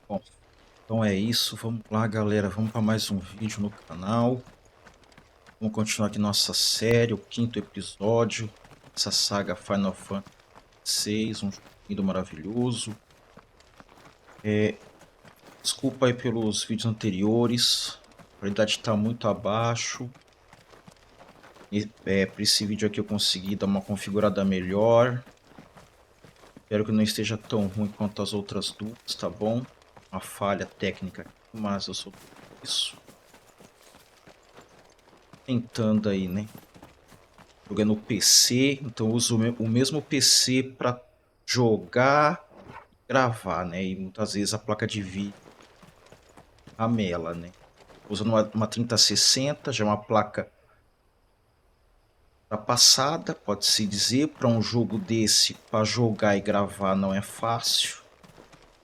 Bom, então é isso. Vamos lá, galera. Vamos para mais um vídeo no canal. Vamos continuar aqui nossa série, o 5º episódio. Essa saga Final Fantasy XVI, um jogo lindo, maravilhoso. Desculpa aí pelos vídeos anteriores. A qualidade está muito abaixo. Para esse vídeo aqui eu consegui dar uma configurada melhor. Espero que não esteja tão ruim quanto as outras duas, tá bom? Uma falha técnica, mas eu sou isso. Tentando aí, né? Jogando no PC, então eu uso o mesmo PC para jogar, gravar, né? E muitas vezes a placa de vídeo ramela, né? Usando uma 3060, já é uma placa passada, pode-se dizer, para um jogo desse, para jogar e gravar não é fácil.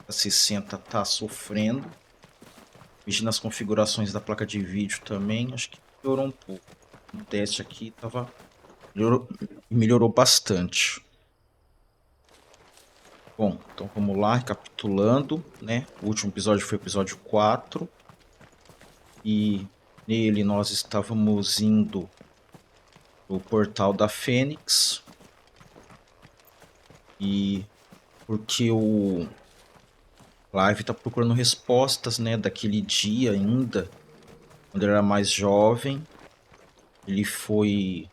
A 60 tá sofrendo. Mexendo nas configurações da placa de vídeo também, acho que melhorou um pouco. O teste aqui melhorou bastante. Bom, então vamos lá, recapitulando, né? O último episódio foi o episódio 4. E nele nós estávamos indo pro portal da Fênix. E porque o Clive está procurando respostas, né, daquele dia ainda, quando ele era mais jovem. Ele foi...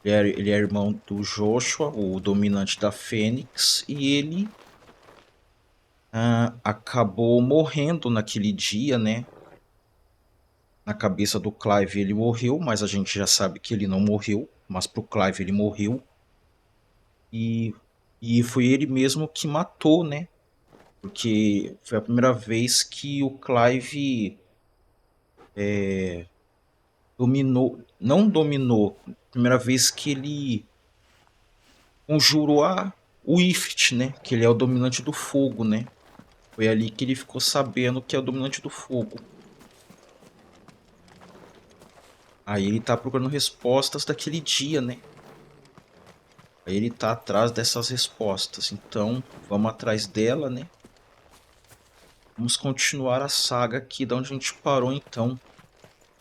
Ele é irmão do Joshua, o dominante da Fênix, e ele acabou morrendo naquele dia, né? Na cabeça do Clive ele morreu, mas a gente já sabe que ele não morreu, mas pro Clive ele morreu. E, e foi ele mesmo que matou, né? Porque foi a primeira vez que o Clive dominou, não dominou, primeira vez que ele conjurou o Ifrit, né? Que ele é o dominante do fogo, né? Foi ali que ele ficou sabendo que é o dominante do fogo. Aí ele tá procurando respostas daquele dia, né? Aí ele tá atrás dessas respostas. Então, vamos atrás dela, né? Vamos continuar a saga aqui da onde a gente parou, então.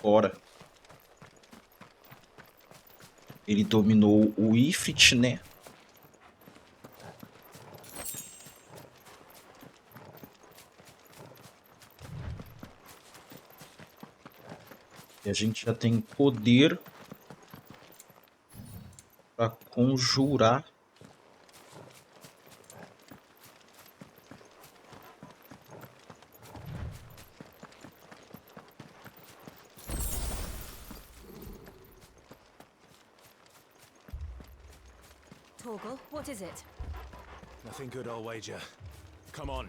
Bora. Ele dominou o Ifrit, né? E a gente já tem poder para conjurar. Torgal, what is it? Nothing good, I'll wager. Come on.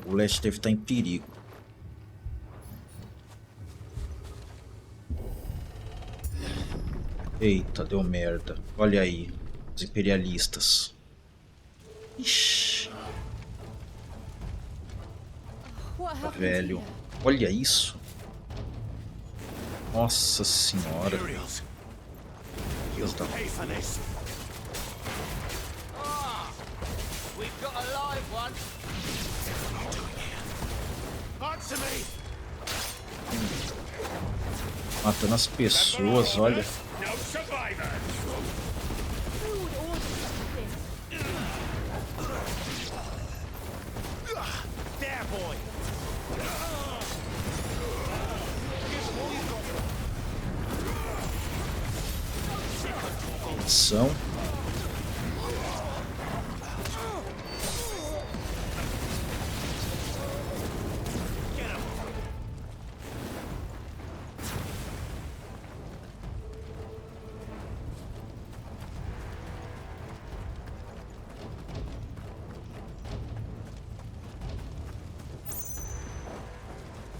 O Leste deve estar em perigo. Eita, deu merda. Olha aí, os imperialistas. Ixi. Tá velho. Olha isso. Nossa senhora. Imperials. Deus da... Pay for this. We've got a live one. What are you doing here? Answer me. Matando as pessoas, olha. No survivor. Who would order this? There, boy. Ação.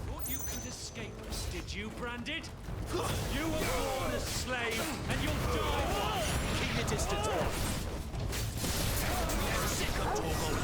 Thought you could escape us, did you, Branded? You were born a slave, and you'll die one. Keep your distance, boy. Sick of Torgal.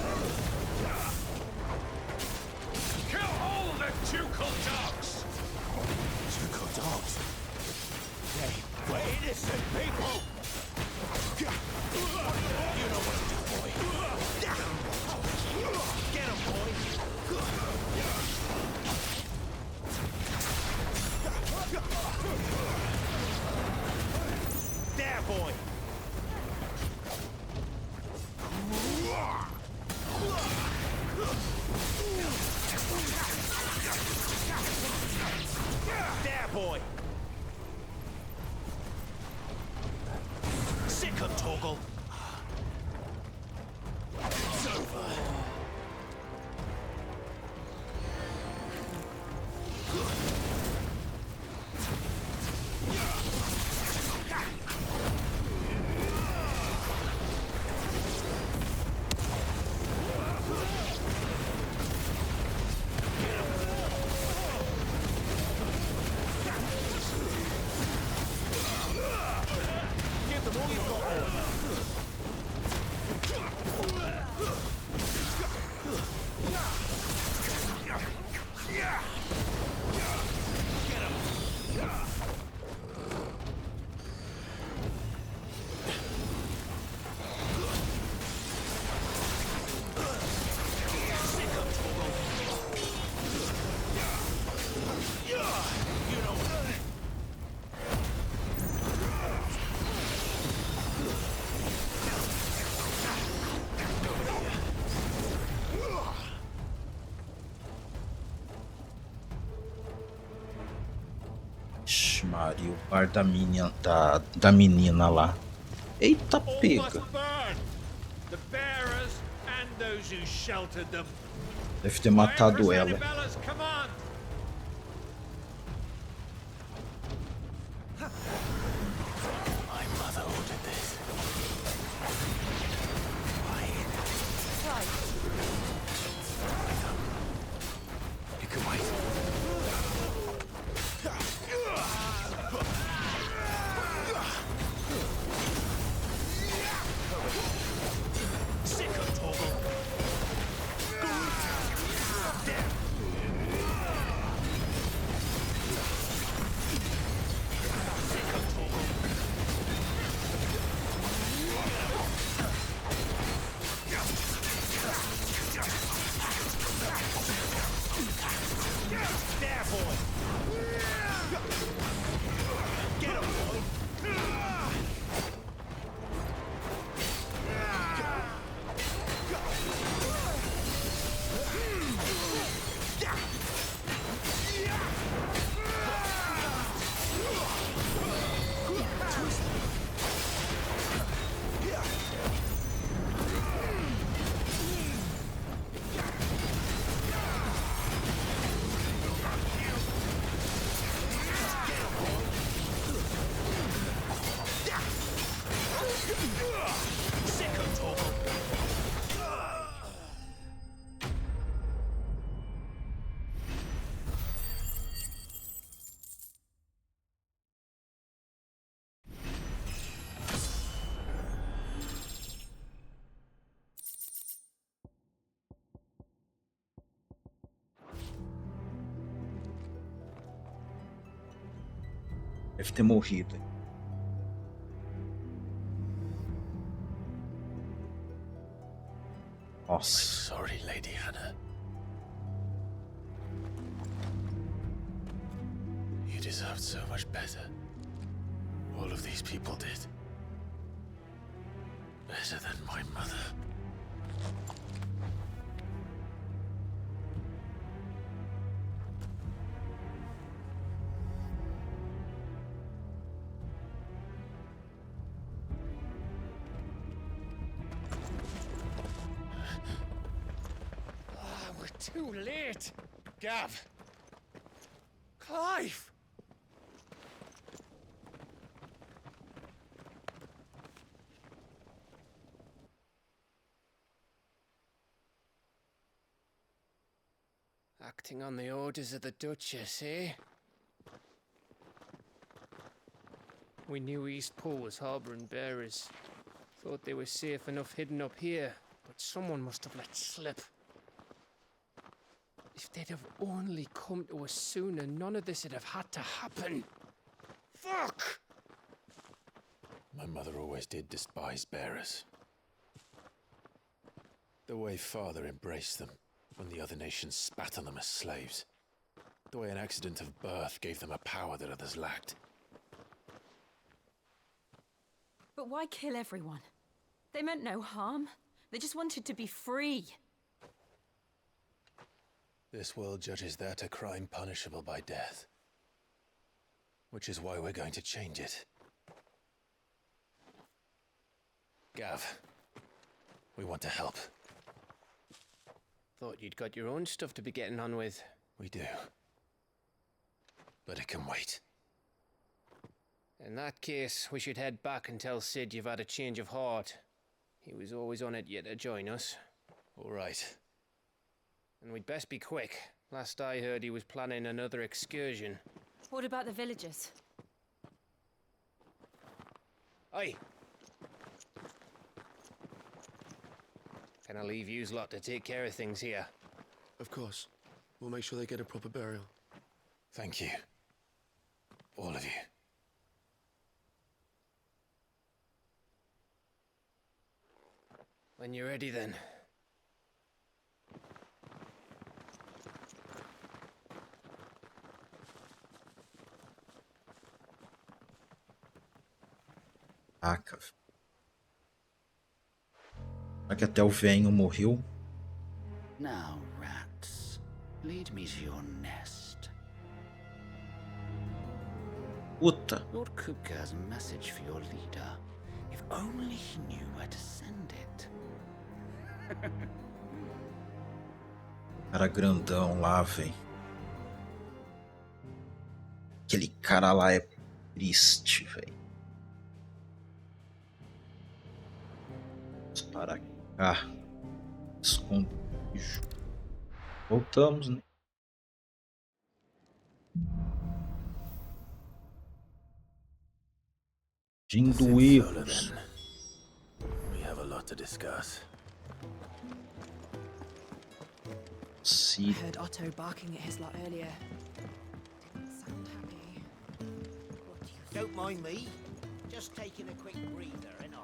Ixi, Maria, o bar da menina lá. Eita, All pega. must burn. The bearers and those who sheltered them. Deve ter By matado Empress ela. Annibella's command. My mother ordered this. Right. You can wait. Sick of Toggle. There, boy. Get him, boy. Sick of Toggle. Deve ter morrido. Nossa. Sorry, Lady Hannah. You deserved so much better. All of these people did. Better than my mother. We're too late. Gav. Clive. Acting on the orders of the Duchess, eh? We knew Eastpool was harbouring bearers. Thought they were safe enough hidden up here, but someone must have let slip. If they'd have only come to us sooner, none of this would have had to happen. Fuck! My mother always did despise bearers. The way father embraced them when the other nations spat on them as slaves. The way an accident of birth gave them a power that others lacked. But why kill everyone? They meant no harm. They just wanted to be free. This world judges that a crime punishable by death. Which is why we're going to change it. Gav, we want to help. Thought you'd got your own stuff to be getting on with. We do. But it can wait. In that case, we should head back and tell Sid you've had a change of heart. He was always on it yet to join us. All right. And we'd best be quick. Last I heard, he was planning another excursion. What about the villagers? Aye. Can I leave yous lot to take care of things here? Of course. We'll make sure they get a proper burial. Thank you. All of you. When you're ready, then. Caraca. Será que até o velho morreu? Now, rats, lead me to your nest. Puta. Lord Kupka has a message for your leader. If only he knew where to send it. Cara grandão lá, velho. Aquele cara lá é triste, velho. Vamos parar cá. Esconderijo. Voltamos, né? Dindo Fala, erros. then. We have a lot to discuss. I Se heard Otto barking at his lot earlier. Didn't sound happy. What do you think? Don't mind me. Just taking a quick breather, ain't I?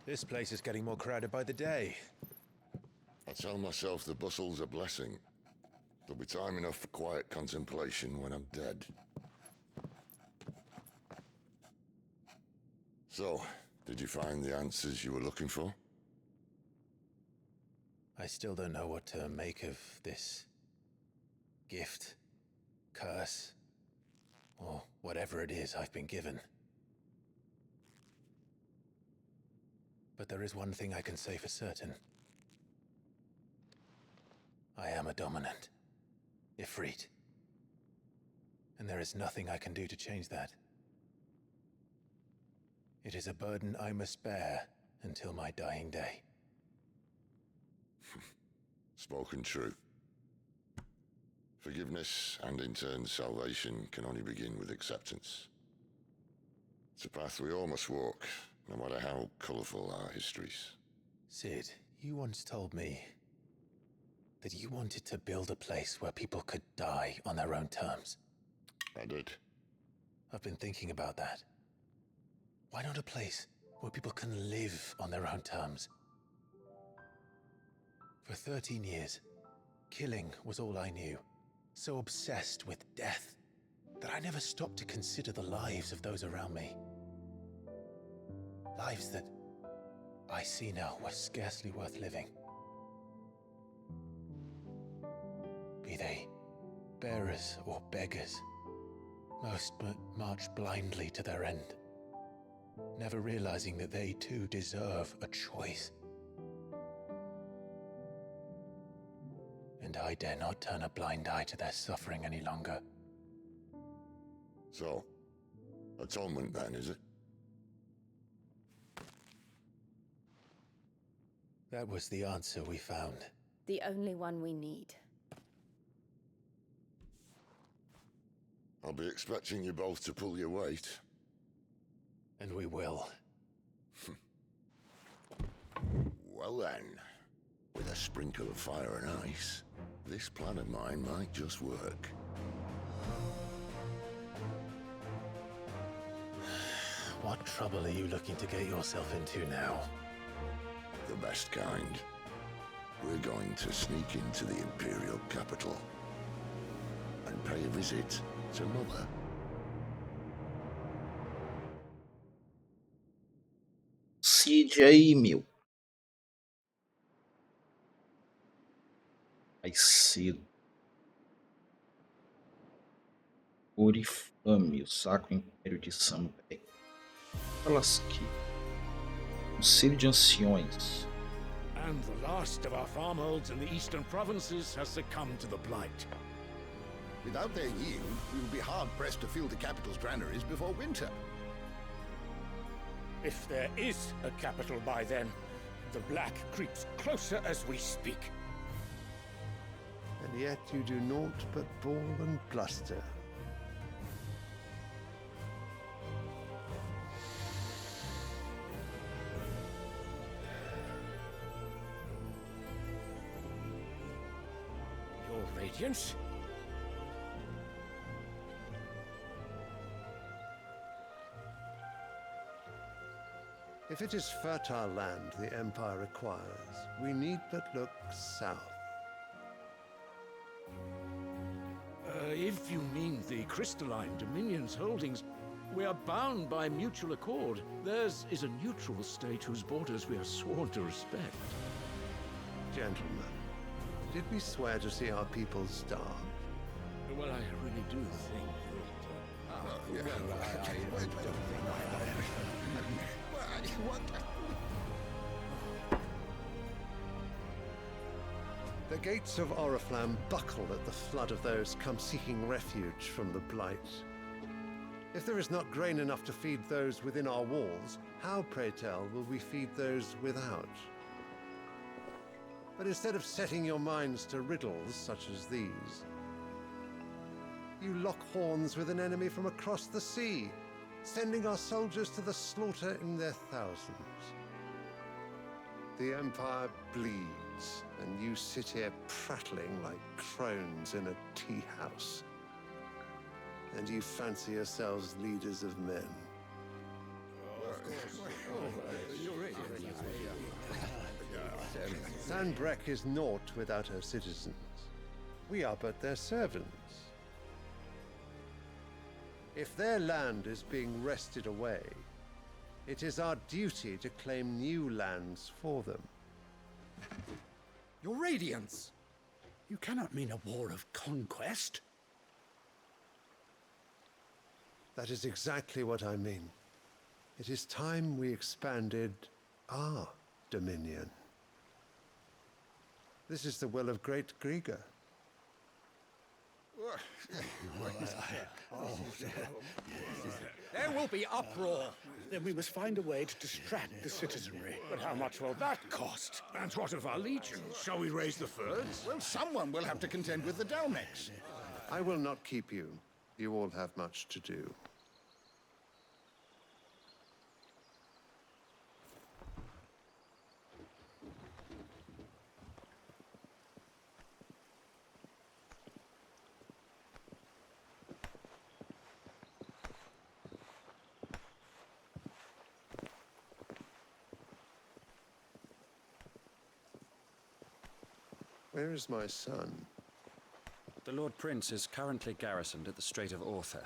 This place is getting more crowded by the day. I tell myself the bustle's a blessing. There'll be time enough for quiet contemplation when I'm dead. So, did you find the answers you were looking for? I still don't know what to make of this gift, curse, or whatever it is I've been given. But there is one thing I can say for certain. I am a dominant, Ifrit. And there is nothing I can do to change that. It is a burden I must bear until my dying day. Spoken true. Forgiveness and in turn salvation can only begin with acceptance. It's a path we all must walk, no matter how colourful our histories. Sid, you once told me that you wanted to build a place where people could die on their own terms. I did. I've been thinking about that. Why not a place where people can live on their own terms? For 13 years, killing was all I knew. So obsessed with death that I never stopped to consider the lives of those around me. Lives that I see now were scarcely worth living. Be they bearers or beggars, most march blindly to their end, never realizing that they too deserve a choice. And I dare not turn a blind eye to their suffering any longer. So, atonement then, is it? That was the answer we found. The only one we need. I'll be expecting you both to pull your weight. And we will. Well then, with a sprinkle of fire and ice, this plan of mine might just work. What trouble are you looking to get yourself into now? The best kind. We're going to sneak into the Imperial capital and pay a visit to Mother. Cid aí, meu. Mais cedo. Orifame, o Sacro Império de Sambeck. Lasque. Conselho de Anciões. And the last of our farmholds in the eastern provinces has succumbed to the blight. Without their yield, we will be hard-pressed to fill the capital's granaries before winter. If there is a capital by then, the black creeps closer as we speak. And yet you do naught but bawl and bluster. Your Radiance? If it is fertile land the Empire requires, we need but look south. If you mean the crystalline Dominion's holdings, We are bound by mutual accord. Theirs is a neutral state whose borders we are sworn to respect. Gentlemen, did we swear to see our people starve? Well, I really do think The gates of Oriflamme buckle at the flood of those come seeking refuge from the Blight. If there is not grain enough to feed those within our walls, how, pray tell, will we feed those without? But instead of setting your minds to riddles such as these, you lock horns with an enemy from across the sea, sending our soldiers to the slaughter in their thousands. The Empire bleeds, and you sit here prattling like crones in a tea house. And you fancy yourselves leaders of men. Sanbreque is naught without her citizens. We are but their servants. If their land is being wrested away, it is our duty to claim new lands for them. Your Radiance! You cannot mean a war of conquest. That is exactly what I mean. It is time we expanded our dominion. This is the will of great Griga. There will be uproar. Then we must find a way to distract the citizenry. But how much will that cost? And what of our legions? Shall we raise the furs? Well, someone will have to contend with the Dalmex. I will not keep you. You all have much to do. Where is my son? The Lord Prince is currently garrisoned at the Strait of Author.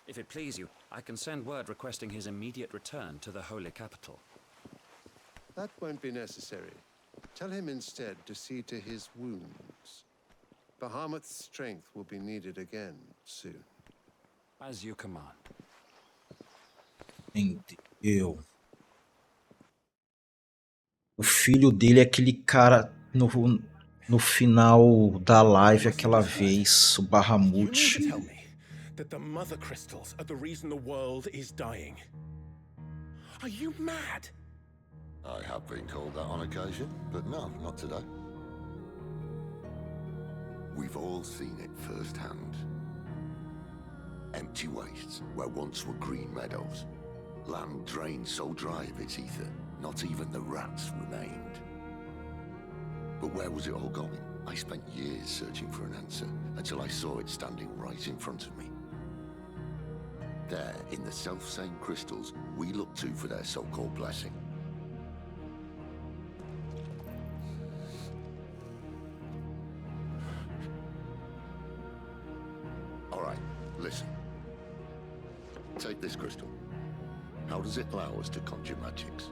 If it please you, I can send word requesting his immediate return to the Holy Capital. That won't be necessary. Tell him instead to see to his wounds. Bahamut's strength will be needed again soon. As you command. Entendeu? O filho dele é aquele cara no final da live aquela vez, o Bahamut. Tell me that the mother crystals are the reason the world is dying. Are you mad? I have been called that on occasion, but no, not today. We've all seen it firsthand. Empty wastes where once were green meadows. Land drained so dry of its ether, not even the rats remained. But where was it all going? I spent years searching for an answer, until I saw it standing right in front of me. There, in the self-same crystals we look to for their so-called blessing. All right, listen. Take this crystal. How does it allow us to conjure magics?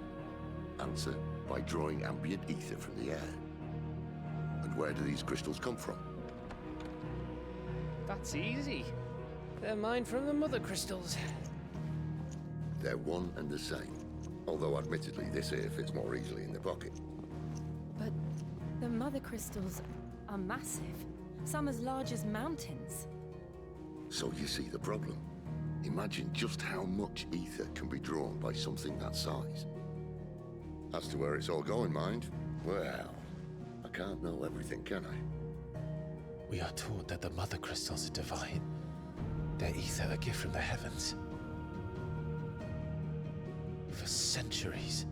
Answer, by drawing ambient ether from the air. And where do these crystals come from? That's easy. They're mined from the mother crystals. They're one and the same. Although admittedly this here fits more easily in the pocket. But the mother crystals are massive. Some as large as mountains. So you see the problem. Imagine just how much ether can be drawn by something that size. As to where it's all going, mind, well, I can't know everything, can I? We are taught that the mother crystals are divine. Their ether a gift from the heavens. For centuries,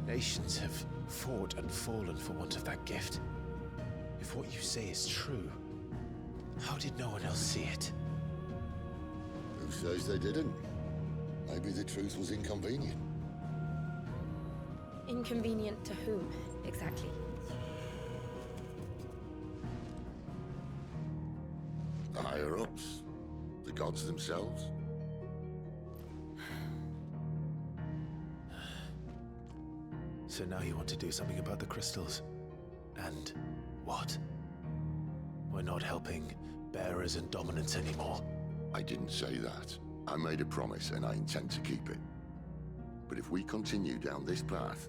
nations have fought and fallen for want of that gift. If what you say is true, how did no one else see it? Who says they didn't? Maybe the truth was inconvenient. Inconvenient to whom, exactly? The higher-ups, the gods themselves. So now you want to do something about the crystals. And what? We're not helping bearers and dominants anymore. I didn't say that. I made a promise and I intend to keep it. But if we continue down this path,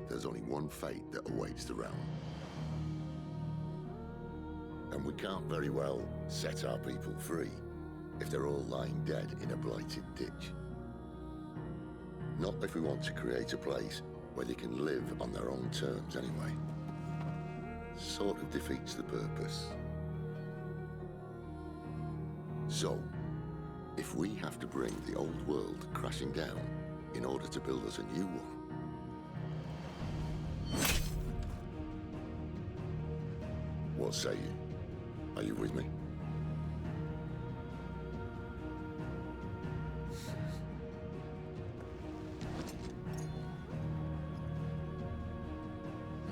there's only one fate that awaits the realm. And we can't very well set our people free if they're all lying dead in a blighted ditch. Not if we want to create a place where they can live on their own terms anyway. Sort of defeats the purpose. So, if we have to bring the old world crashing down in order to build us a new one, what say you? Are you with me?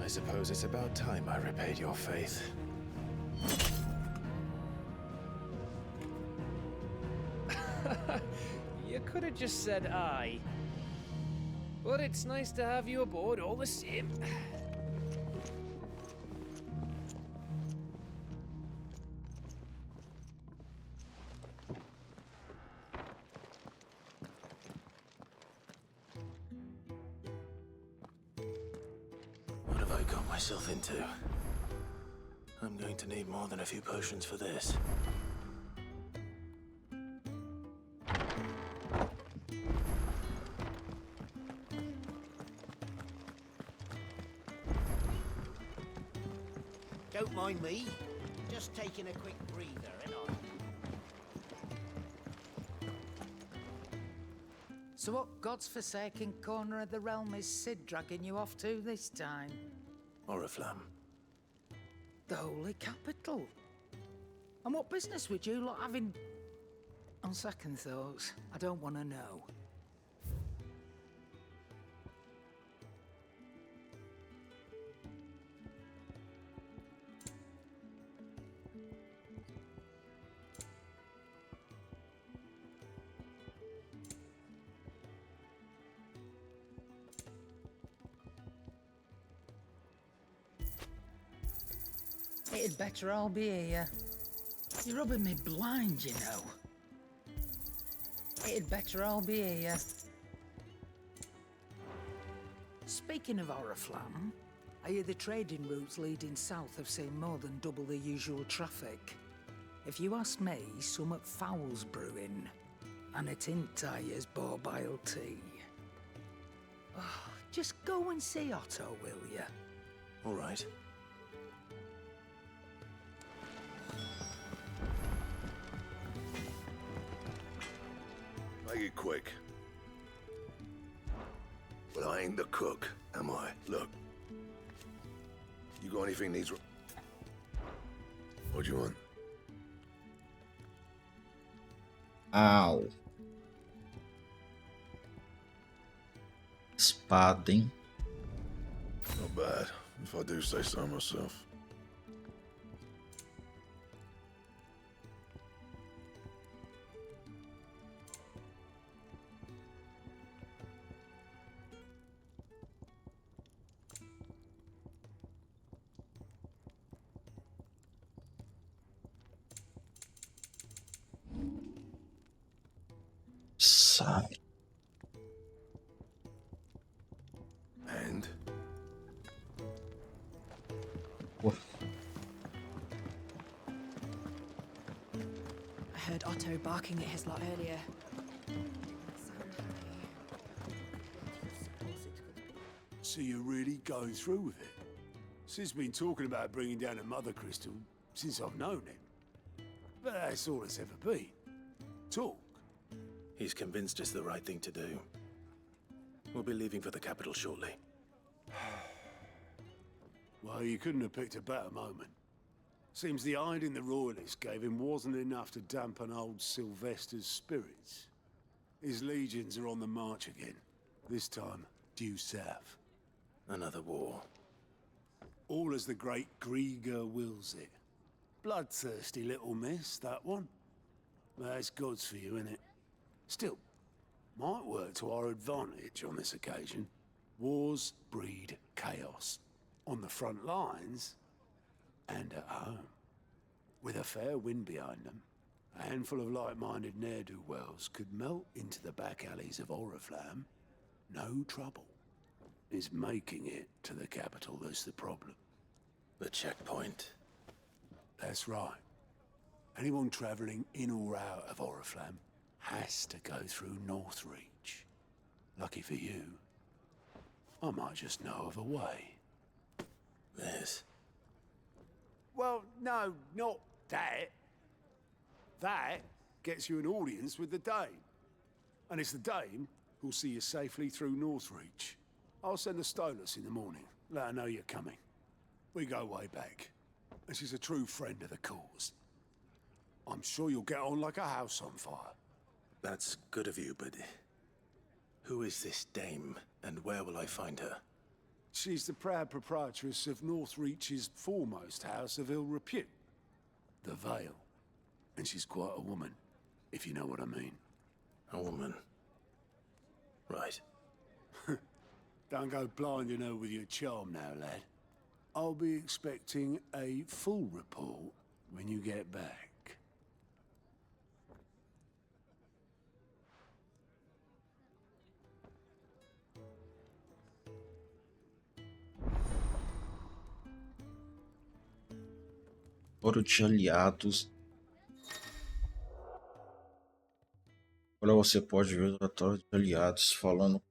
I suppose it's about time I repaid your faith. You could have just said aye. But it's nice to have you aboard all the same. What have I got myself into? I'm going to need more than a few potions for this. Don't mind me. Just taking a quick breather, ain't I? So what God's forsaken corner of the realm is Sid dragging you off to this time? Oriflamme. The Holy Capital. And what business would you lot having... On second thoughts, I don't want to know. It'd better all be here. You're rubbing me blind, you know. It'd better all be here. Speaking of Oriflamme, I hear the trading routes leading south have seen more than double the usual traffic. If you ask me, summat foul's brewing. And a tin tire's borbile tea. Oh, just go and see Otto, will ya? All right. Make it quick. Well, I ain't the cook, am I? Look. You got anything needs... What do you want? Au. Espada, hein? Not bad, if I do say so myself. Sabe. And? What? I heard Otto barking at his lot earlier. So you're really going through with it? Sid's been talking about bringing down a mother crystal since I've known him. But that's all it's ever been. Talk. He's convinced it's the right thing to do. We'll be leaving for the capital shortly. Well, you couldn't have picked a better moment. Seems the hiding the royalists gave him wasn't enough to dampen old Sylvester's spirits. His legions are on the march again. This time, due south. Another war. All as the great Grieger wills it. Bloodthirsty little miss, that one. That's God's for you, innit? Still, might work to our advantage on this occasion. Wars breed chaos. On the front lines and at home. With a fair wind behind them, a handful of like-minded ne'er-do-wells could melt into the back alleys of Oriflamme. No trouble. It's making it to the capital that's the problem. The checkpoint. That's right. Anyone travelling in or out of Oriflamme has to go through Northreach. Lucky for you, I might just know of a way. This? Well, no, not that. That gets you an audience with the Dame. And it's the Dame who'll see you safely through Northreach. I'll send the Stolas in the morning. Let her know you're coming. We go way back. And she's a true friend of the cause. I'm sure you'll get on like a house on fire. That's good of you, but who is this dame, and where will I find her? She's the proud proprietress of Northreach's foremost house of ill repute, the Vale. And she's quite a woman, if you know what I mean. A woman? Right. Don't go blinding her with your charm now, lad. I'll be expecting a full report when you get back. Relatório de aliados. Agora você pode ver o relatório de aliados falando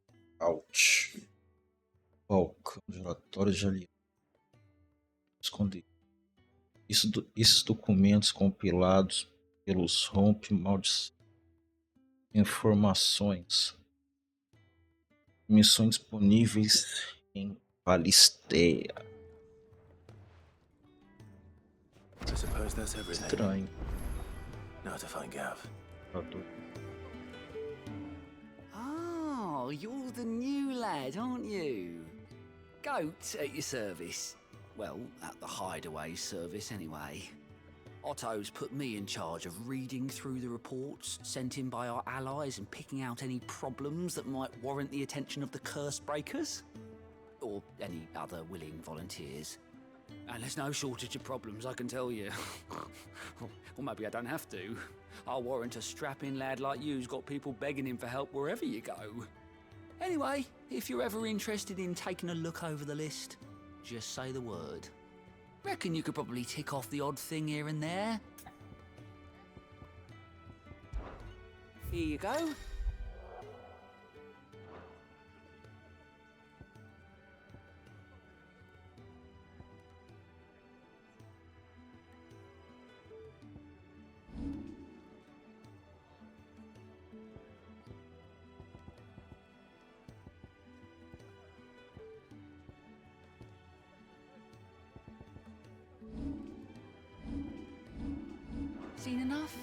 out. Bulk, relatório de aliados. Esconder. Esses documentos compilados pelos rompe maldições. Informações. Missões disponíveis em Palistea. I suppose that's everything. Estranho. Now to find Gav. Oh, you're the new lad, aren't you? Goat at your service. Well, at the hideaway service anyway. Otto's put me in charge of reading through the reports sent in by our allies and picking out any problems that might warrant the attention of the curse breakers. Or any other willing volunteers. And there's no shortage of problems, I can tell you. Or maybe I don't have to. I'll warrant a strapping lad like you's got people begging him for help wherever you go. Anyway, if you're ever interested in taking a look over the list, just say the word. Reckon you could probably tick off the odd thing here and there. Here you go. Seen enough?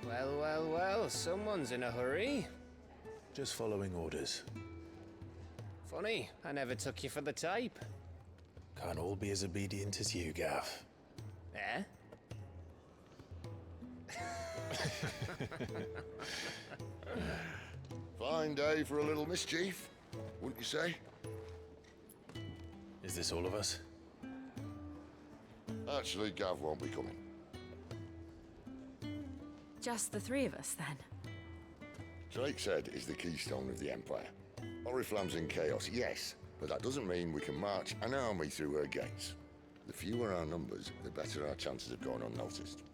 Well, well, well, someone's in a hurry. Just following orders. Funny, I never took you for the type. Can't all be as obedient as you, Gav. Eh? Fine day for a little mischief, wouldn't you say? Is this all of us? Actually, Gav won't be coming. Just the three of us, then? Drake's Head is the keystone of the Empire. Oriflamme's in chaos, yes, but that doesn't mean we can march an army through her gates. The fewer our numbers, the better our chances of going unnoticed.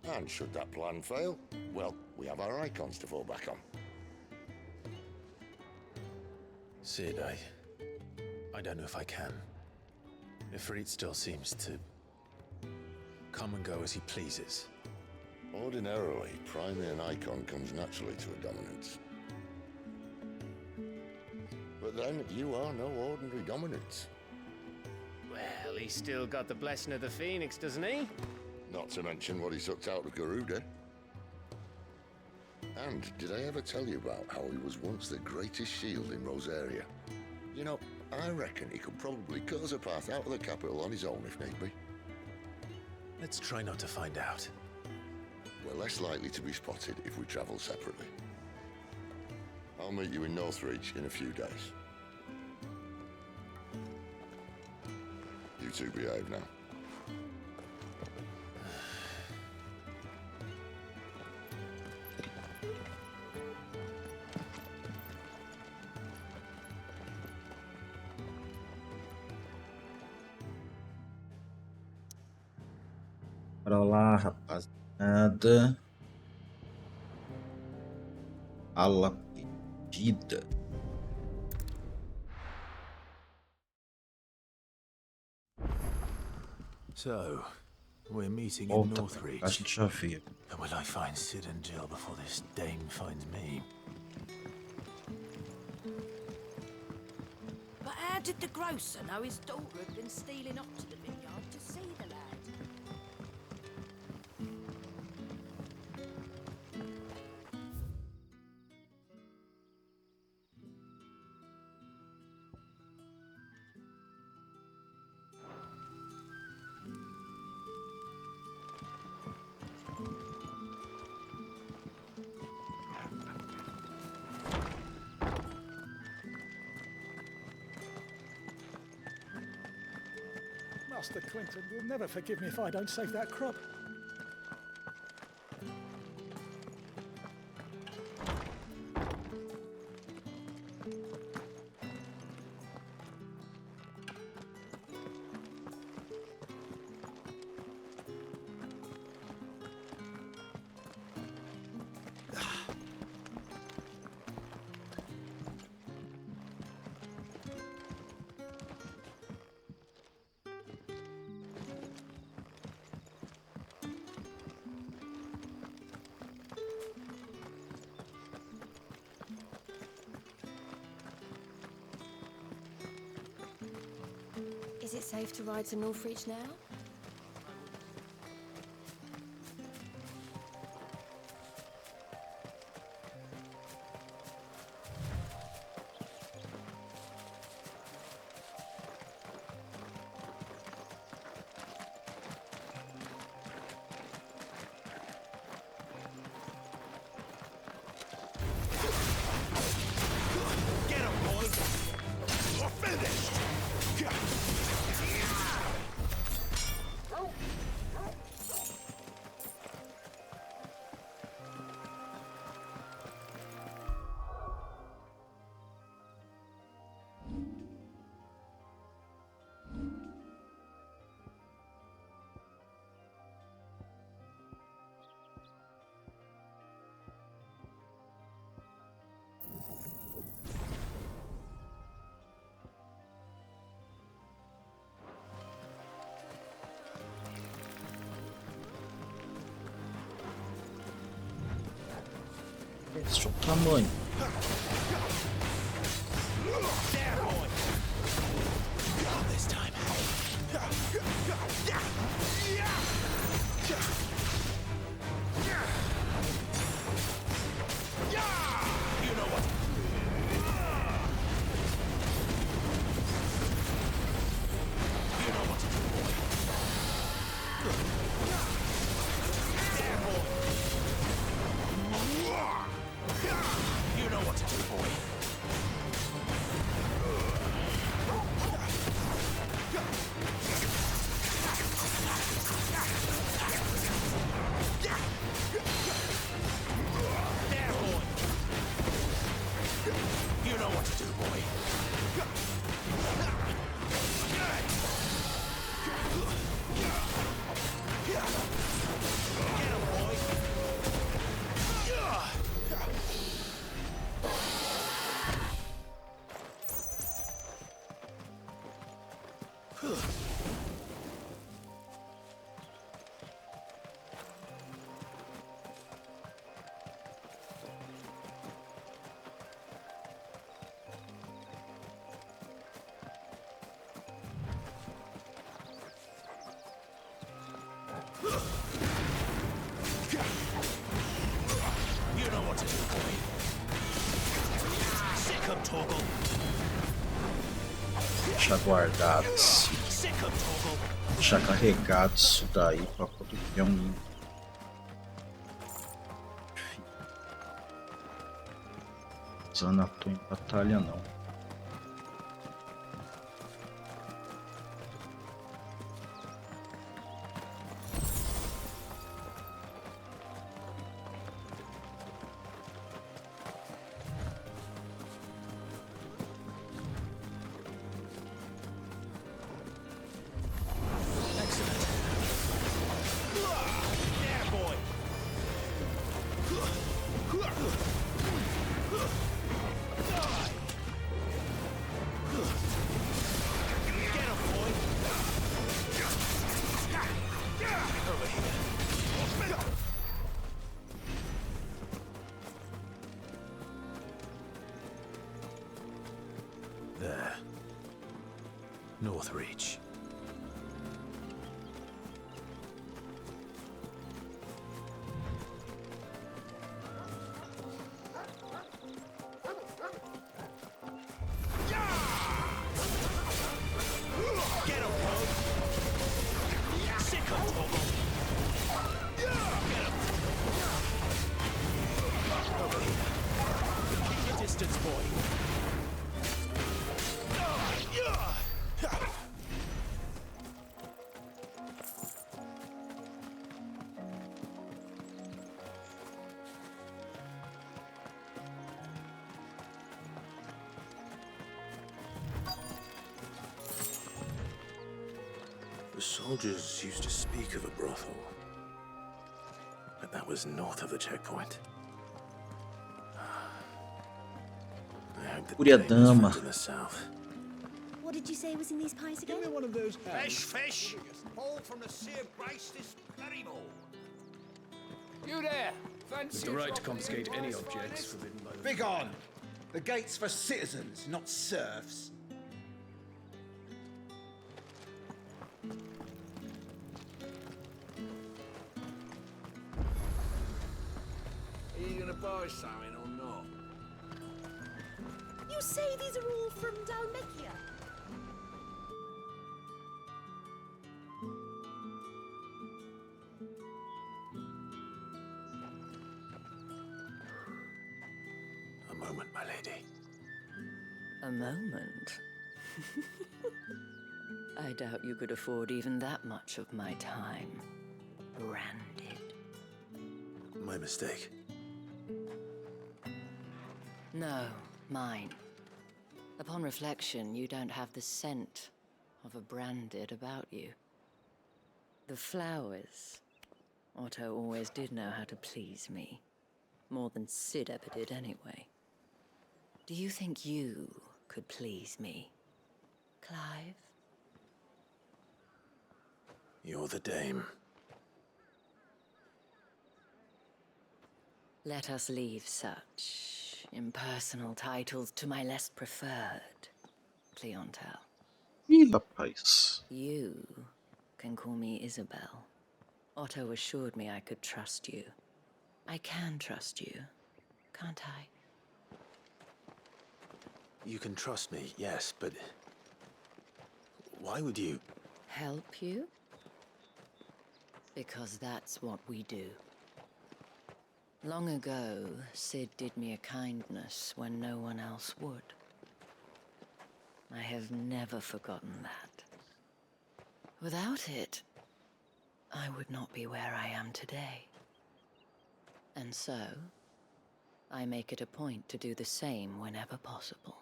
And should that plan fail, well, we have our icons to fall back on. Sid, I don't know if I can. Ifrit still seems to come and go as he pleases. Ordinarily, priming an icon comes naturally to a dominance. But then, you are no ordinary dominance. Well, he's still got the blessing of the Phoenix, doesn't he? Not to mention what he sucked out of Garuda. And did I ever tell you about how he was once the greatest shield in Rosaria? You know, I reckon he could probably cut us a path out of the capital on his own if need be. Let's try not to find out. We're less likely to be spotted if we travel separately. I'll meet you in Northreach in a few days. You two behave now. Bora lá, rapaziada. Fala pedida. So, we're meeting in Volta, Northreach. a gente já vê. And will I find Sid and Jill before this dame finds me? But how did the grocer know his daughter had been stealing up to the vineyard to see the lad? Master Quentin will never forgive me if I don't save that crop. Is it safe to ride to Northreach now? Get him, boys! We're finished! Esse é o tamanho. You know what to do, boy. Sick of Toggle. deixar guardado deixar carregado isso daí para poder criar um usando a tua em batalha não. There. North Reach. The soldiers used to speak of a brothel, but that was north of the checkpoint. I hope that Fúria Dame is Dama. friends in the south. What did you say was in these pies again? Give me one of those Fish! All from the sea of grace this very morn. You there! With the right to confiscate any objects forbidden by the... Begone! The gate's for citizens, not serfs. Are you gonna buy something or not? You say these are all from Dalmatia? A moment, my lady. A moment? I doubt you could afford even that much of my time. Branded. My mistake. No, mine. Upon reflection, you don't have the scent of a branded about you. The flowers. Otto always did know how to please me. More than Sid ever did anyway. Do you think you could please me, Clive? You're the dame. Let us leave such impersonal titles to my less preferred clientele. Ih, rapaz. You can call me Isabel. Otto assured me I could trust you. I can trust you, can't I? You can trust me, yes, but why would you? Help you? Because that's what we do. Long ago, Sid did me a kindness when no one else would. I have never forgotten that. Without it, I would not be where I am today. And so, I make it a point to do the same whenever possible.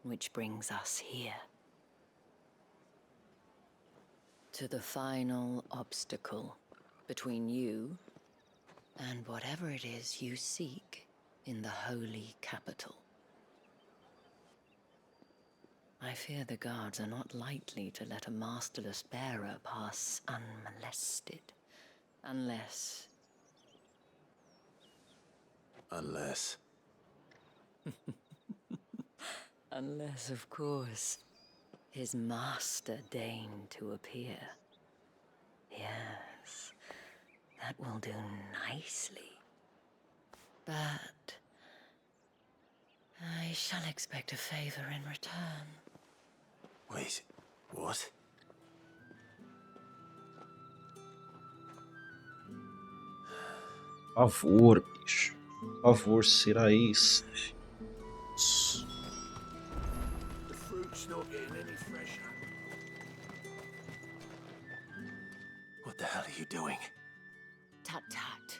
Which brings us here. To the final obstacle between you and whatever it is you seek in the holy capital. I fear the guards are not likely to let a masterless bearer pass unmolested, unless... Unless... Unless, of course, his master deigned to appear. Yes, that will do nicely. But I shall expect a favor in return. Wait, what? Por favor, bicho. Por favor, será isso? The fruit's not getting any fresher. What the hell are you doing? Tut tut.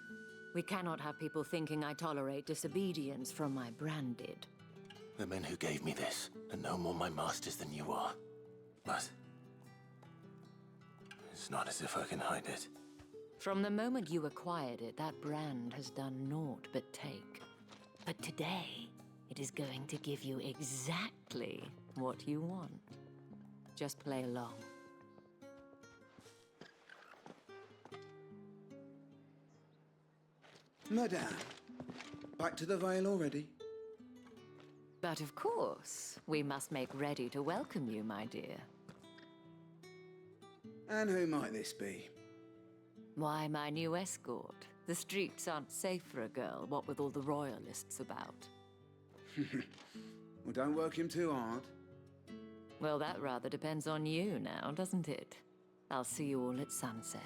We cannot have people thinking I tolerate disobedience from my branded. The men who gave me this are no more my masters than you are. But it's not as if I can hide it. From the moment you acquired it, that brand has done naught but take. But today, it is going to give you exactly what you want. Just play along. Madame, back to the Vale already? But of course, we must make ready to welcome you, my dear. And who might this be? Why, my new escort. The streets aren't safe for a girl, what with all the royalists about. Well, don't work him too hard. Well, that rather depends on you now, doesn't it? I'll see you all at sunset.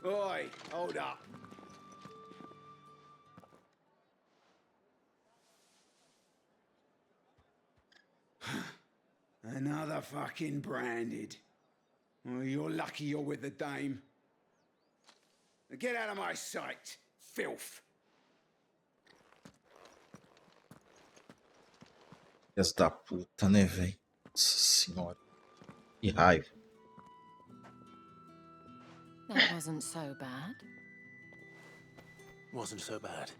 Oi, hold up. Another fucking branded. Well, you're lucky you're with the dame. Now get out of my sight, filth. Filhas da puta, né, velho? Nossa senhora. Que raiva. That wasn't so bad. Wasn't so bad.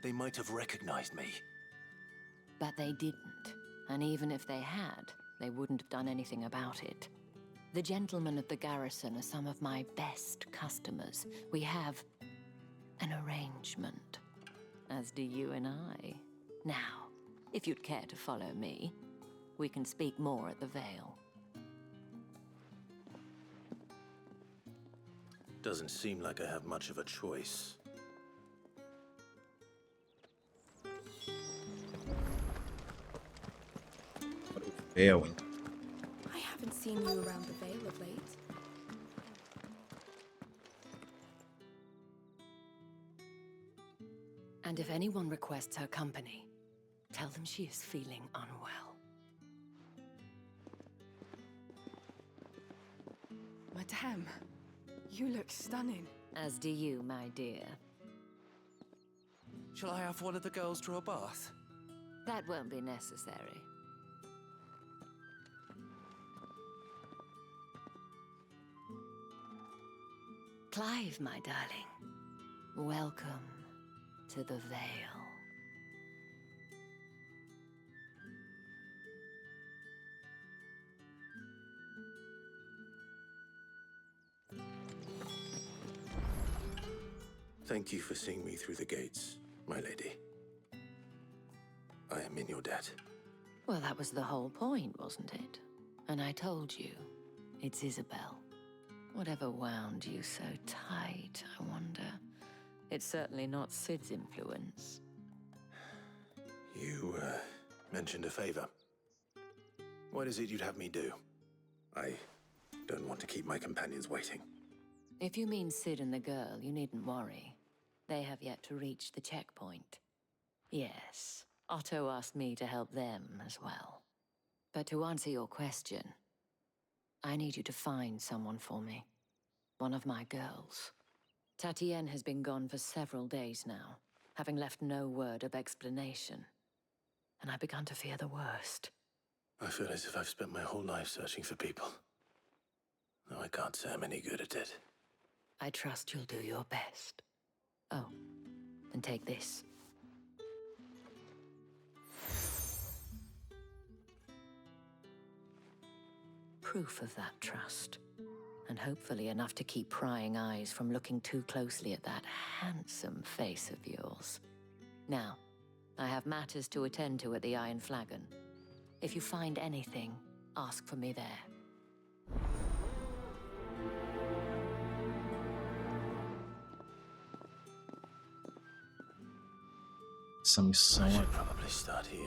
They might have recognized me. But they didn't. And even if they had, they wouldn't have done anything about it. The gentlemen of the garrison are some of my best customers. We have an arrangement, as do you and I. Now, if you'd care to follow me, we can speak more at the Vale. Doesn't seem like I have much of a choice. Véu, hein? I haven't seen you around the Vale of late. And if anyone requests her company, tell them she is feeling unwell. Madame, you look stunning. As do you, my dear. Shall I have one of the girls draw a bath? That won't be necessary. Clive, my darling. Welcome to the Vale. Thank you for seeing me through the gates, my lady. I am in your debt. Well, that was the whole point, wasn't it? And I told you, it's Isabel. Whatever wound you so tight, I wonder. It's certainly not Sid's influence. You, mentioned a favor. What is it you'd have me do? I don't want to keep my companions waiting. If you mean Sid and the girl, you needn't worry. They have yet to reach the checkpoint. Yes, Otto asked me to help them as well. But to answer your question, I need you to find someone for me. One of my girls. Tatienne has been gone for several days now, having left no word of explanation. And I've begun to fear the worst. I feel as if I've spent my whole life searching for people. Though I can't say I'm any good at it. I trust you'll do your best. Oh, and take this. Proof of that trust. And hopefully enough to keep prying eyes from looking too closely at that handsome face of yours. Now, I have matters to attend to at the Iron Flagon. If you find anything, ask for me there. Essa missão should probably start here.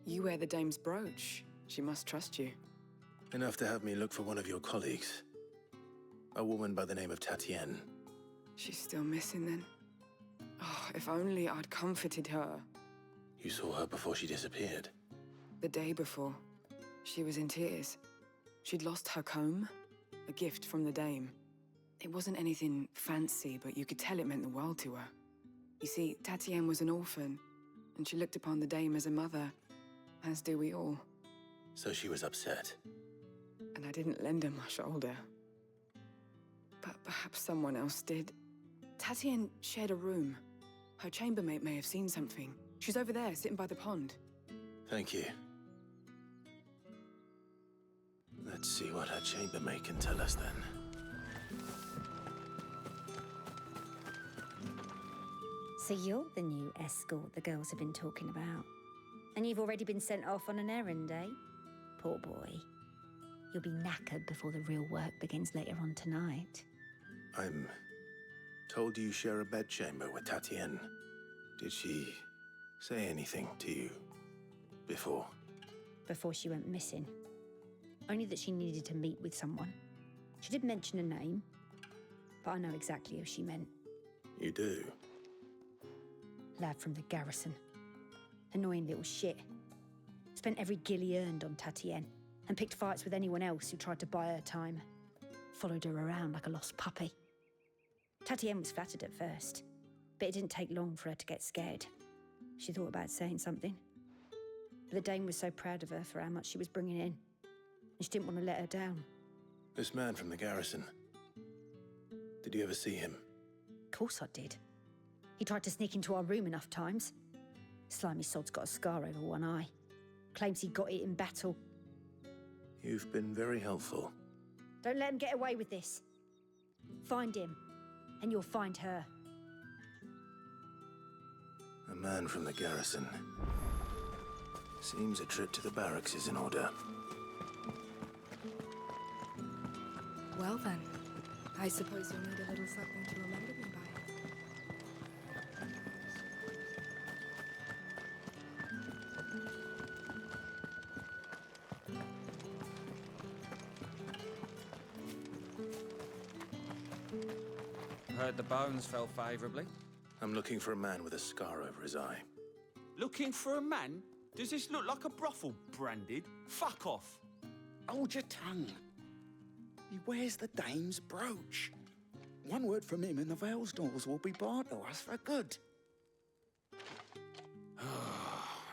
You wear the dame's brooch. She must trust you. Enough to have me look for one of your colleagues. A woman by the name of Tatienne. She's still missing then. Oh, if only I'd comforted her. You saw her before she disappeared. The day before, she was in tears. She'd lost her comb, a gift from the dame. It wasn't anything fancy, but you could tell it meant the world to her. You see, Tatienne was an orphan, and she looked upon the dame as a mother, as do we all. So she was upset. And I didn't lend her my shoulder. But perhaps someone else did. Tatienne shared a room. Her chambermaid may have seen something. She's over there, sitting by the pond. Thank you. Let's see what her chambermaid can tell us then. So you're the new escort the girls have been talking about. And you've already been sent off on an errand, eh? Poor boy. You'll be knackered before the real work begins later on tonight. I'm told you share a bedchamber with Tatienne. Did she say anything to you before? Before she went missing. Only that she needed to meet with someone. She did mention a name, but I know exactly who she meant. You do? Lad from the garrison. Annoying little shit. Spent every guil he earned on Tatienne, and picked fights with anyone else who tried to buy her time. Followed her around like a lost puppy. Tatienne was flattered at first, but it didn't take long for her to get scared. She thought about saying something. But the dame was so proud of her for how much she was bringing in, and she didn't want to let her down. This man from the garrison. Did you ever see him? Of course I did. He tried to sneak into our room enough times. Slimy sod's got a scar over one eye. Claims he got it in battle. You've been very helpful. Don't let him get away with this. Find him, and you'll find her. A man from the garrison. Seems a trip to the barracks is in order. Well then, I suppose you'll need a little something to remember me by. Heard the bones fell favourably. I'm looking for a man with a scar over his eye. Looking for a man? Does this look like a brothel, Branded? Fuck off! Hold your tongue. He wears the dame's brooch. One word from him and the Vale's doors will be barred to us for good.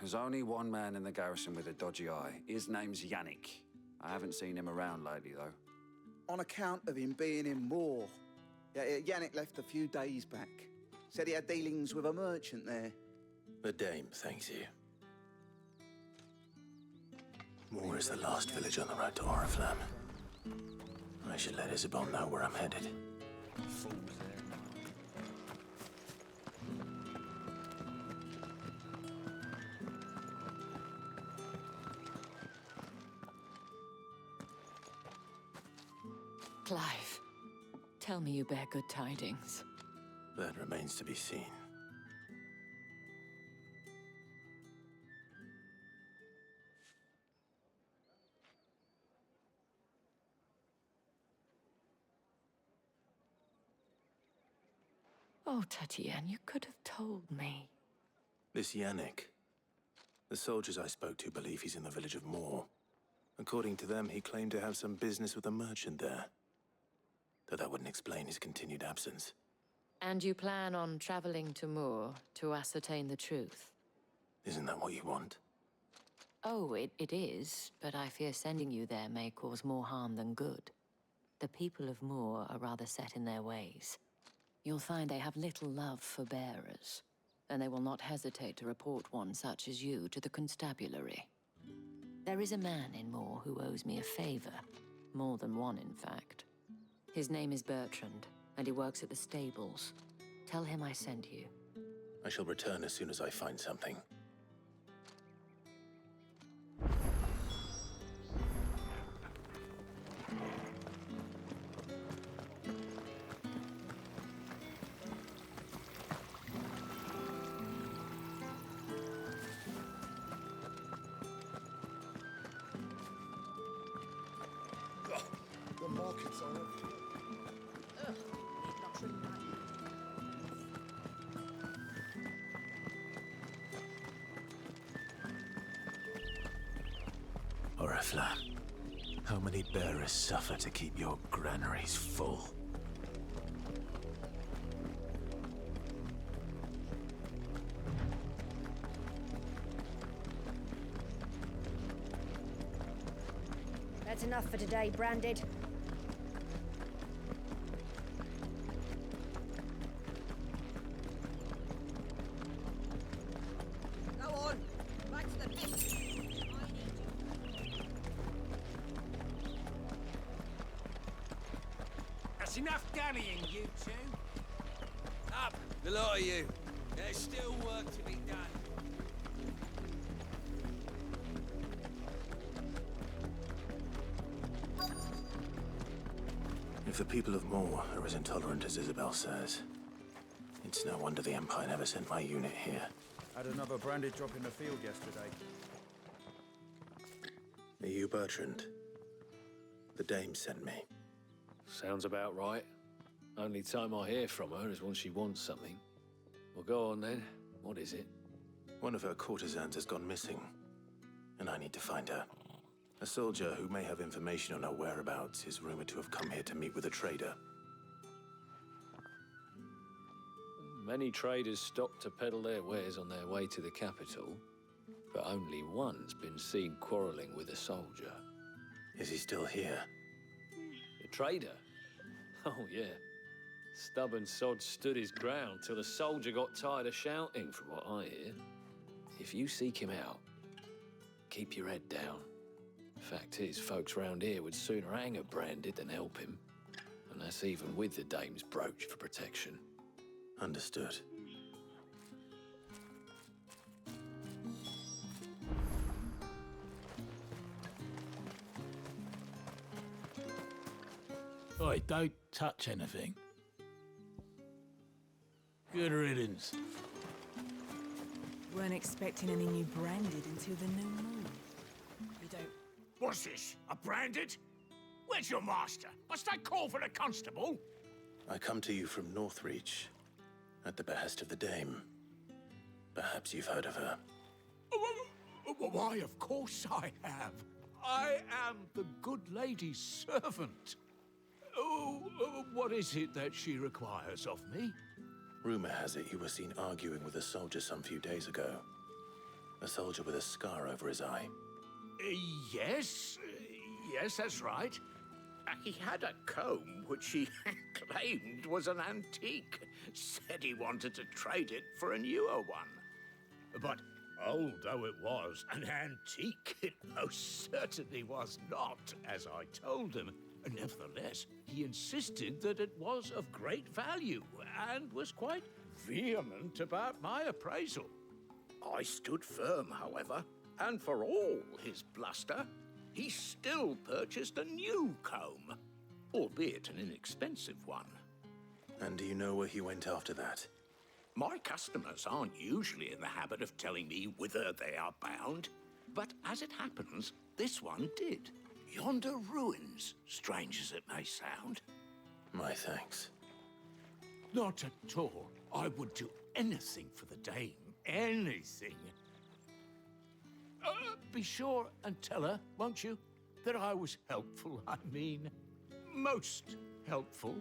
There's only one man in the garrison with a dodgy eye. His name's Yannick. I haven't seen him around lately, though. On account of him being in war. Yeah, Yannick left a few days back. Said he had dealings with a merchant there. The dame thanks you. Moor is the last village on the road to Oriflamme. I should let Isabel know where I'm headed. Clive, tell me you bear good tidings. That remains to be seen. Oh, Tatienne, you could have told me. This Yannick. The soldiers I spoke to believe he's in the village of Moor. According to them, he claimed to have some business with a merchant there. Though that wouldn't explain his continued absence. And you plan on traveling to Moor to ascertain the truth? Isn't that what you want? Oh, it is, but I fear sending you there may cause more harm than good. The people of Moor are rather set in their ways. You'll find they have little love for bearers, and they will not hesitate to report one such as you to the constabulary. There is a man in Moor who owes me a favor. More than one, in fact. His name is Bertrand, and he works at the stables. Tell him I sent you. I shall return as soon as I find something. The markets are empty. Ugh, need not trim that. Orifla, how many bearers suffer to keep your granaries full? That's enough for today, Branded. Go on, back to the pit. That's enough dallying, you two. Up, the lot of you. There's still work to be done. If the people of Moor are as intolerant as Isabel says, it's no wonder the Empire never sent my unit here. Had another branded drop in the field yesterday. Are you Bertrand? The dame sent me. Sounds about right. Only time I hear from her is when she wants something. Well, go on then. What is it? One of her courtesans has gone missing, and I need to find her. A soldier who may have information on her whereabouts is rumored to have come here to meet with a trader. Many traders stop to peddle their wares on their way to the capital, but only one's been seen quarreling with a soldier. Is he still here? The trader? Oh, yeah. Stubborn sod stood his ground till the soldier got tired of shouting, from what I hear. If you seek him out, keep your head down. Fact is, folks round here would sooner hang a Branded than help him. And that's even with the dame's brooch for protection. Understood. Oi, don't touch anything. Good riddance. Weren't expecting any new Branded until the new moon. You don't... What's this? A Branded? Where's your master? Must I call for the constable? I come to you from Northreach, at the behest of the dame. Perhaps you've heard of her. Why, of course I have. I am the good lady's servant. What is it that she requires of me? Rumor has it you were seen arguing with a soldier some few days ago. A soldier with a scar over his eye. Yes, that's right. He had a comb which he claimed was an antique. Said he wanted to trade it for a newer one. But old though it was, an antique it most certainly was not, as I told him. Nevertheless, he insisted that it was of great value and was quite vehement about my appraisal. I stood firm, however, and for all his bluster, he still purchased a new comb, albeit an inexpensive one. And do you know where he went after that? My customers aren't usually in the habit of telling me whither they are bound, but as it happens, this one did. Yonder ruins, strange as it may sound. My thanks. Not at all. I would do anything for the dame. Anything. Be sure and tell her, won't you, that I was helpful. I mean, most helpful.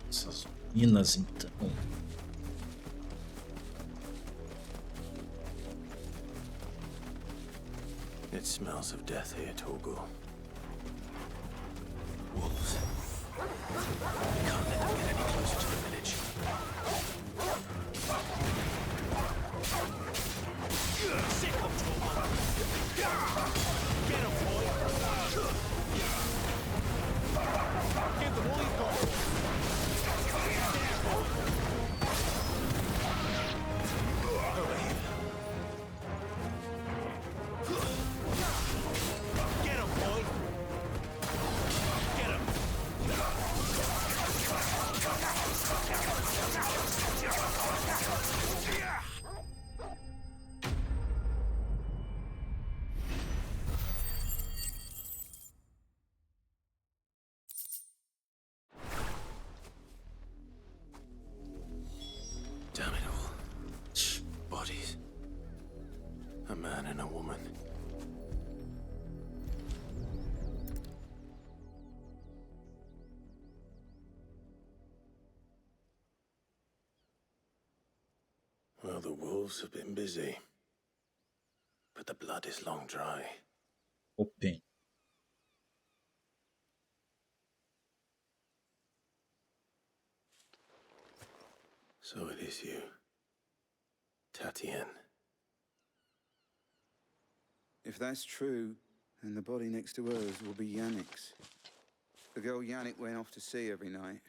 Essas minas, então. It smells of death here, Torgal. Wolves. Can't let them get any man or woman? Well, the wolves have been busy, but the blood is long dry. Open. So it is you, Tatienne. If that's true, then the body next to hers will be Yannick's. The girl Yannick went off to see every night.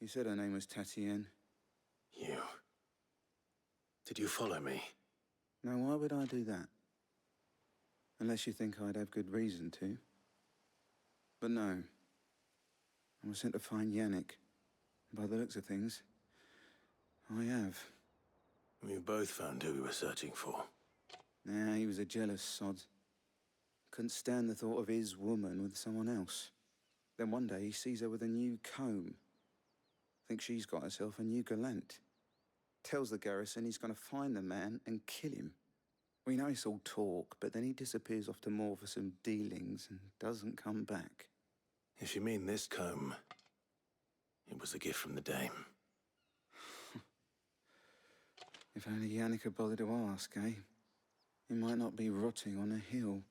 You said her name was Tatienne. You. Did you follow me? Now, why would I do that? Unless you think I'd have good reason to. But no. I was sent to find Yannick. By the looks of things, I have. We both found who we were searching for. Nah, he was a jealous sod. Couldn't stand the thought of his woman with someone else. Then one day he sees her with a new comb. Thinks she's got herself a new gallant. Tells the garrison he's going to find the man and kill him. We know it's all talk, but then he disappears off to Moor for some dealings and doesn't come back. If you mean this comb, it was a gift from the dame. If only Yannick had bothered to ask, eh? He might not be rotting on a hill.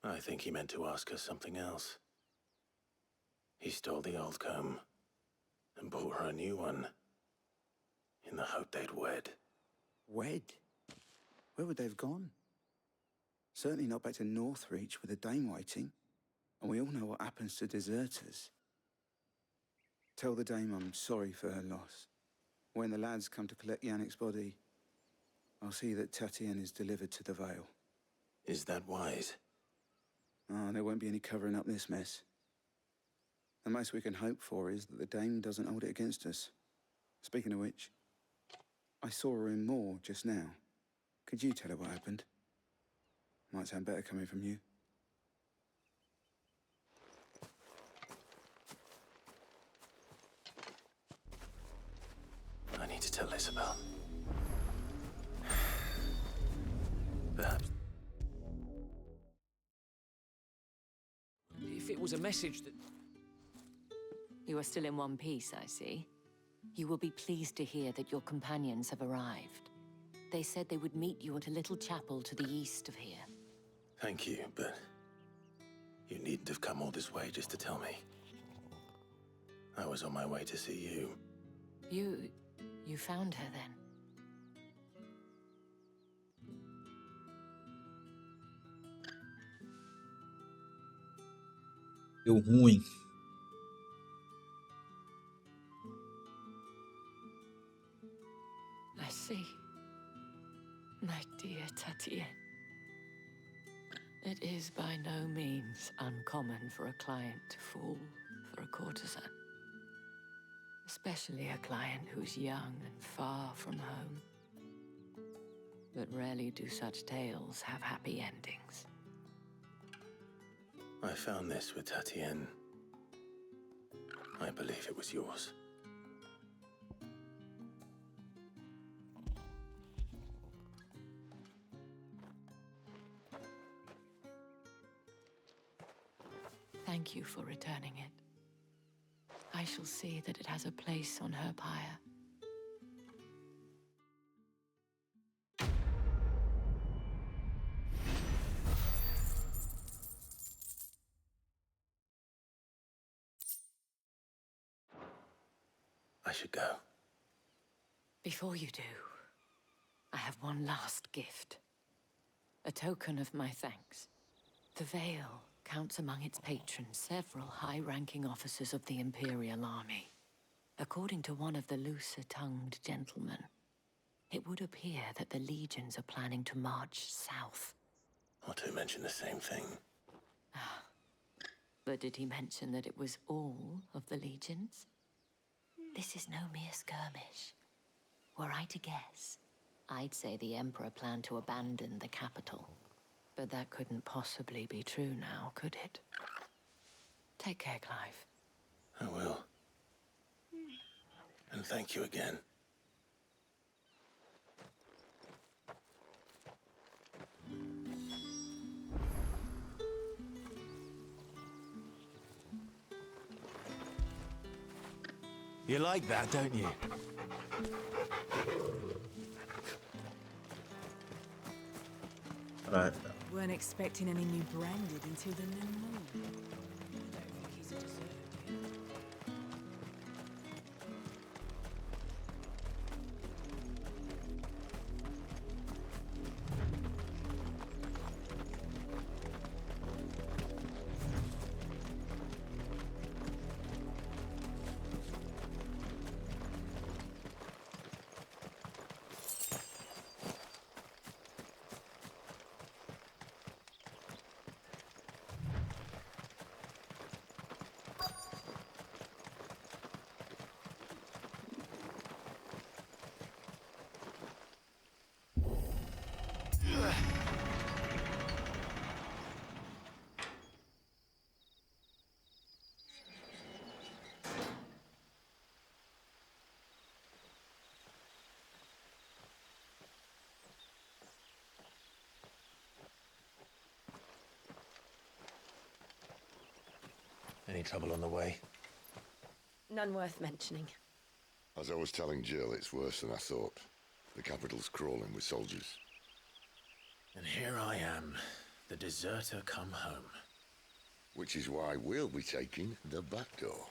I think he meant to ask us something else. He stole the old comb and bought her a new one in the hope they'd wed. Wed? Where would they have gone? Certainly not back to Northreach with a dame waiting. And we all know what happens to deserters. Tell the dame I'm sorry for her loss. When the lads come to collect Yannick's body, I'll see that Tatienne is delivered to the Vale. Is that wise? Oh, there won't be any covering up this mess. The most we can hope for is that the dame doesn't hold it against us. Speaking of which, I saw her in Moor just now. Could you tell her what happened? Might sound better coming from you. I need to tell Isabel. Perhaps. If it was a message that... You are still in one piece, I see. You will be pleased to hear that your companions have arrived. They said they would meet you at a little chapel to the east of here. Thank you, but you needn't have come all this way just to tell me. I was on my way to see you. You found her then? Deu ruim. I see. My dear Tatienne. It is by no means uncommon for a client to fall for a courtesan. Especially a client who's young and far from home. But rarely do such tales have happy endings. I found this with Tatienne. I believe it was yours. Thank you for returning it. I shall see that it has a place on her pyre. I should go. Before you do, I have one last gift. A token of my thanks. The Vale counts among its patrons several high-ranking officers of the Imperial Army. According to one of the looser-tongued gentlemen, it would appear that the legions are planning to march south. Or to mention the same thing. But did he mention that it was all of the legions? This is no mere skirmish. Were I to guess, I'd say the Emperor planned to abandon the capital. But that couldn't possibly be true now, could it? Take care, Clive. I will. And thank you again. You like that, don't you? Right. Weren't expecting any new branded until the new moon. Don't think he's a deserter. Any trouble on the way? None worth mentioning. As I was telling Jill, it's worse than I thought. The capital's crawling with soldiers. And here I am, the deserter come home. Which is why we'll be taking the back door.